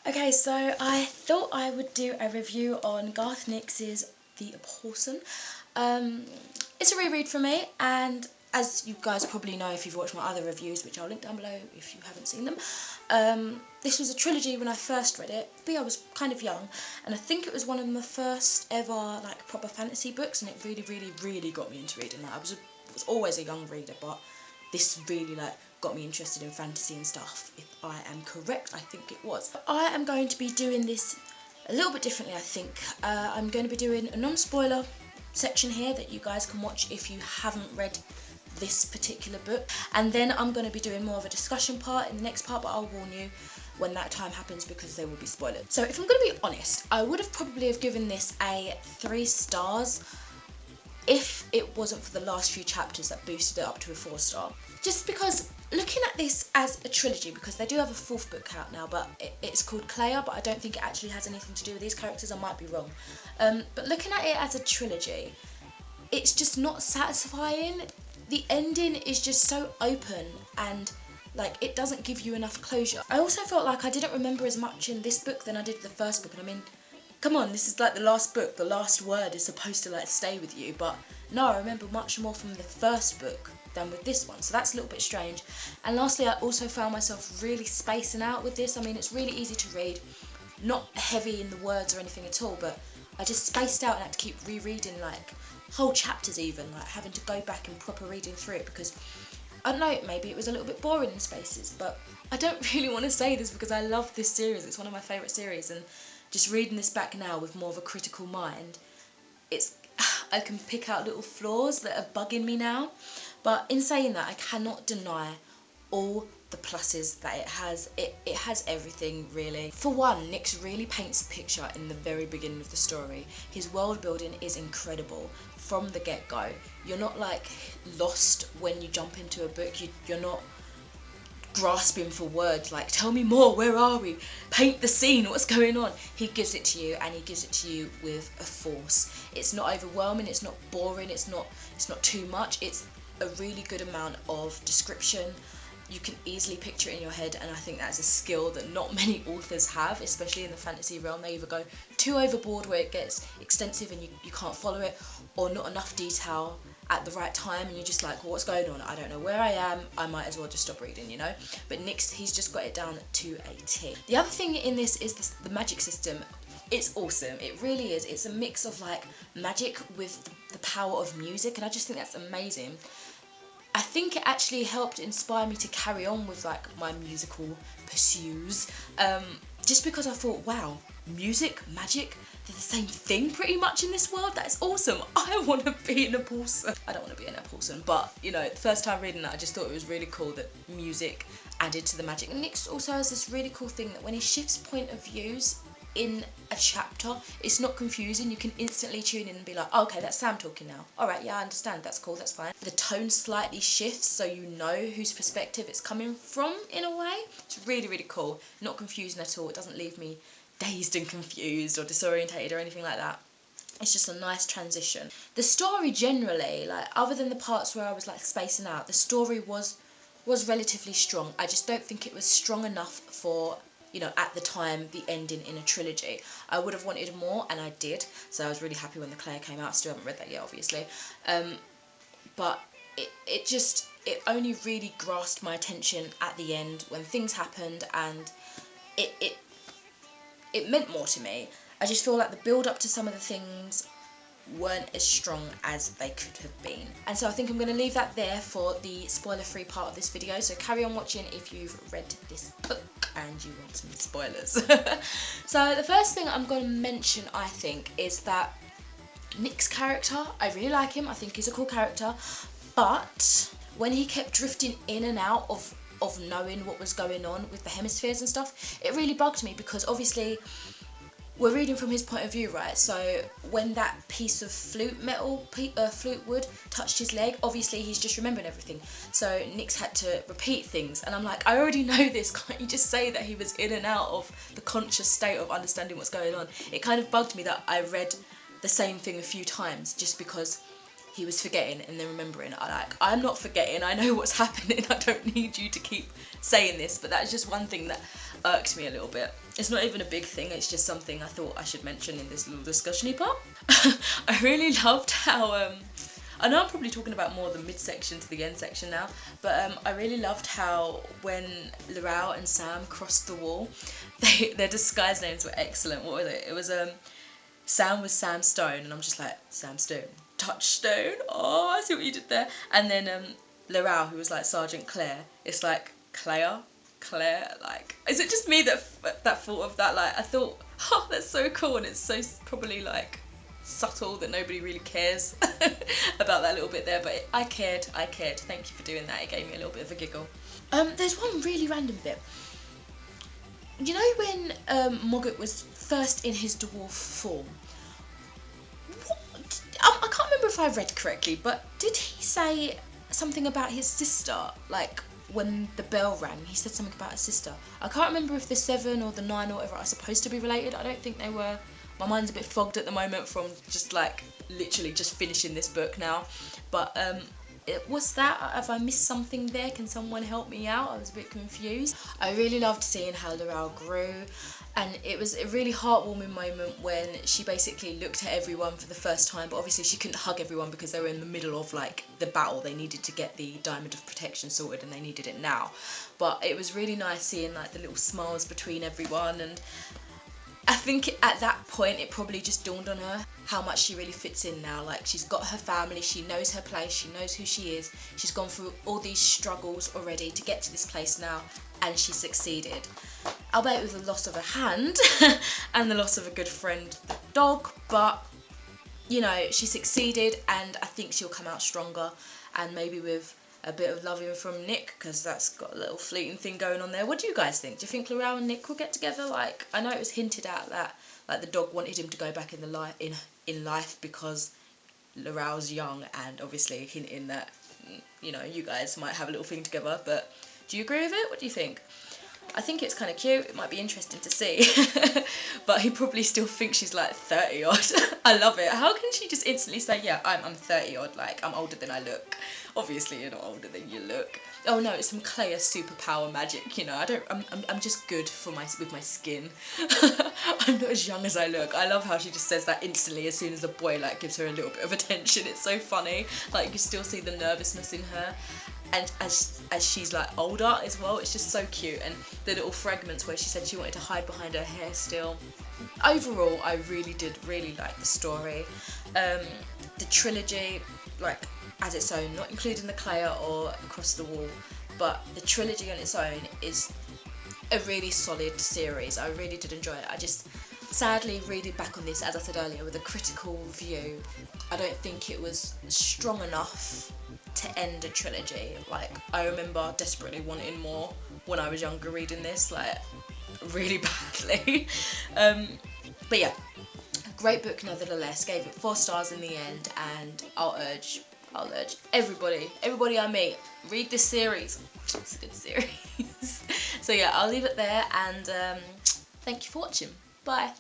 Okay, so I thought I would do a review on Garth Nix's The Abhorson. It's a reread for me, and as you guys probably know if you've watched my other reviews, which I'll link down below if you haven't seen them, this was a trilogy when I first read it. I was kind of young, and I think it was one of my first ever like proper fantasy books, and it really got me into reading. Like, I was always a young reader, but this really got me interested in fantasy and stuff. If I am correct, I think it was. I am going to be doing this a little bit differently, I think. I'm going to be doing a non-spoiler section here that you guys can watch if you haven't read this particular book, and then I'm going to be doing more of a discussion part in the next part, but I'll warn you when that time happens because there will be spoilers. So if I'm going to be honest, I would have probably given this a 3 stars if it wasn't for the last few chapters that boosted it up to a 4-star. Just because looking at this as a trilogy, because they do have a 4th book out now, but it's called Clea, but I don't think it actually has anything to do with these characters, I might be wrong. But looking at it as a trilogy, it's just not satisfying. The ending is just so open and like it doesn't give you enough closure. I also felt like I didn't remember as much in this book than I did the first book, and I mean, come on, this is like the last book, the last word is supposed to like stay with you, but no, I remember much more from the first book than with this one, so that's a little bit strange. And lastly, I also found myself really spacing out with this. I mean, it's really easy to read, not heavy in the words or anything at all, but I just spaced out and had to keep rereading like whole chapters even, like having to go back and proper reading through it because, I don't know, maybe it was a little bit boring in spaces, but I don't really want to say this because I love this series, it's one of my favourite series, and just reading this back now with more of a critical mind, I can pick out little flaws that are bugging me now. But in saying that, I cannot deny all the pluses that it has. It has everything, really. For one, Nix really paints a picture in the very beginning of the story. His world building is incredible from the get-go. You're not like lost when you jump into a book. You're not grasping for words like, tell me more, where are we, paint the scene, what's going on. He gives it to you, and he gives it to you with a force. It's not overwhelming, it's not boring, it's not too much. It's a really good amount of description. You can easily picture it in your head, and I think that's a skill that not many authors have, especially in the fantasy realm. They either go too overboard where it gets extensive and you can't follow it, or not enough detail at the right time and you're just like, well, what's going on? I don't know where I am, I might as well just stop reading, you know? But Nix, he's just got it down to a T. The other thing in this is the magic system. It's awesome, it really is. It's a mix of like magic with the power of music, and I just think that's amazing. I think it actually helped inspire me to carry on with like my musical pursuits, just because I thought, wow, music, magic, they're the same thing pretty much in this world. That's awesome. I want to be an Abhorson. I don't want to be an Abhorson, but you know, the first time reading that, I just thought it was really cool that music added to the magic. And Nix also has this really cool thing that when he shifts point of views in a chapter, it's not confusing. You can instantly tune in and be like, oh, okay, that's Sam talking now. Alright, yeah, I understand, that's cool, that's fine. The tone slightly shifts so you know whose perspective it's coming from in a way. It's really cool. Not confusing at all. It doesn't leave me dazed and confused or disorientated or anything like that. It's just a nice transition. The story generally, like other than the parts where I was like spacing out, the story was relatively strong. I just don't think it was strong enough for, you know, at the time, the ending in a trilogy. I would have wanted more, and I did, so I was really happy when the Clea came out. Still haven't read that yet, obviously. But it only really grasped my attention at the end when things happened, and it meant more to me. I just feel like the build up to some of the things weren't as strong as they could have been. And so I think I'm going to leave that there for the spoiler-free part of this video, so carry on watching if you've read this book and you want some spoilers. So the first thing I'm going to mention, I think, is that Nix's character, I really like him, I think he's a cool character, but when he kept drifting in and out of knowing what was going on with the hemispheres and stuff, it really bugged me because obviously we're reading from his point of view, right? So when that piece of flute wood touched his leg, obviously he's just remembering everything. So Nix had to repeat things, and I'm like, I already know this, can't you just say that he was in and out of the conscious state of understanding what's going on? It kind of bugged me that I read the same thing a few times just because he was forgetting and then remembering. I'm not forgetting, I know what's happening, I don't need you to keep saying this. But that's just one thing that irked me a little bit. It's not even a big thing, it's just something I thought I should mention in this little discussion-y part. I really loved how, I know I'm probably talking about more the midsection to the end section now, but I really loved how when Laurel and Sam crossed the wall, their disguise names were excellent. What was it? It was Sam was Sam Stone, and I'm just like, Sam Stone, Touchstone, oh, I see what you did there. And then Laurel, who was like Sergeant Claire, it's like Claire, like, is it just me that thought of that? Like, I thought, oh, that's so cool, and it's so probably like subtle that nobody really cares about that little bit there, but I cared. Thank you for doing that. It gave me a little bit of a giggle. There's one really random bit. You know when Mogget was first in his dwarf form? I can't remember if I read correctly, but did he say something about his sister? Like, when the bell rang, he said something about his sister. I can't remember if the 7 or the 9 or whatever are supposed to be related. I don't think they were. My mind's a bit fogged at the moment from just like literally just finishing this book now. But was that, have I missed something there? Can someone help me out? I was a bit confused. I really loved seeing how Laurel grew, and it was a really heartwarming moment when she basically looked at everyone for the first time, but obviously she couldn't hug everyone because they were in the middle of like the battle. They needed to get the Diamond of Protection sorted and they needed it now. But it was really nice seeing like the little smiles between everyone, and I think at that point it probably just dawned on her how much she really fits in now. Like, she's got her family, she knows her place, she knows who she is, she's gone through all these struggles already to get to this place now, and she succeeded. Albeit with the loss of a hand and the loss of a good friend, the dog, but you know, she succeeded, and I think she'll come out stronger, and maybe with a bit of loving from Nick, because that's got a little fleeting thing going on there. What do you guys think? Do you think Laurel and Nick will get together? Like, I know it was hinted at that like the dog wanted him to go back in life because Laurel's young, and obviously hinting that, you know, you guys might have a little thing together. But do you agree with it? What do you think? I think it's kind of cute. It might be interesting to see. But he probably still thinks she's like 30 odd. I love it. How can she just instantly say, yeah, I'm 30 odd, like I'm older than I look? Obviously you're not older than you look. Oh no, it's some Claire superpower magic, you know. I'm just good with my skin. I'm not as young as I look. I love how she just says that instantly as soon as a boy like gives her a little bit of attention. It's so funny. Like, you still see the nervousness in her. And as she's like older as well, it's just so cute. And the little fragments where she said she wanted to hide behind her hair still. Overall, I did really like the story. The trilogy, like as its own, not including the Claire or Across the Wall, but the trilogy on its own is a really solid series. I really did enjoy it. I just, sadly, reading back on this, as I said earlier, with a critical view, I don't think it was strong enough to end a trilogy. Like, I remember desperately wanting more when I was younger reading this, like really badly. But yeah, great book nevertheless. Gave it 4 stars in the end, and I'll urge everybody I meet, read this series. It's a good series. So yeah, I'll leave it there, and thank you for watching. Bye.